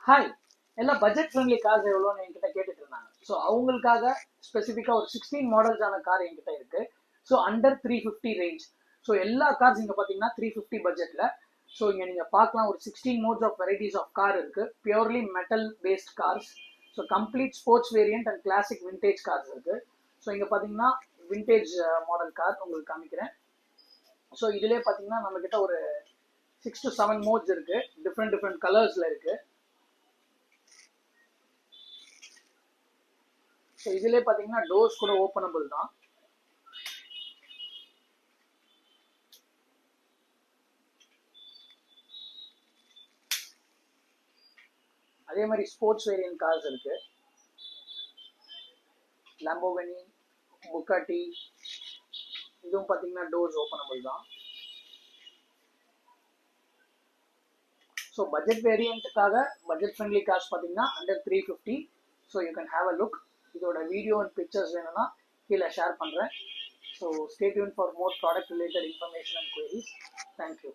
Hi, எல்லாம் budget friendly cars எவ்வளோன்னு என்கிட்ட கேட்டுட்டு இருந்தாங்க. ஸோ அவங்களுக்காக ஸ்பெசிஃபிக்காக ஒரு 16 மாடல்ஸான கார் என்கிட்ட இருக்கு. So under 350 range. ஸோ எல்லா கார்ஸ் இங்கே பார்த்தீங்கன்னா 350 பட்ஜெட்டில். ஸோ இங்கே நீங்கள் பார்க்கலாம், ஒரு 16 mods of varieties of car இருக்கு. Purely metal based cars. So complete sports variant and classic vintage cars இருக்கு. ஸோ இங்கே பார்த்தீங்கன்னா விண்டேஜ் மாடல் கார் உங்களுக்கு காமிக்கிறேன். ஸோ இதுலேயே பார்த்தீங்கன்னா நம்மக்கிட்ட ஒரு 6 to 7 மோட்ஸ் இருக்கு. டிஃப்ரெண்ட் டிஃப்ரெண்ட் கலர்ஸில் இருக்கு. ஸோ இதுலேயே பார்த்தீங்கன்னா டோர்ஸ் கூட ஓப்பனபிள் தான். அதே மாதிரி ஸ்போர்ட்ஸ் வேரியன்ட் கார்ஸ் இருக்கு. லாம்போகினி, புக்காட்டி, இதுவும் பார்த்தீங்கன்னா டோர்ஸ் ஓப்பனபிள் தான். ஸோ பட்ஜெட் வேரியண்ட்டுக்காக பட்ஜெட் ஃப்ரெண்ட்லி கார்ஸ் பார்த்தீங்கன்னா under 350. So you can have a look. இதோட வீடியோ அண்ட் பிக்சர்ஸ் வேணும்னா கீழே ஷேர் பண்ணுறேன். So stay tuned for more product related information and queries. Thank you.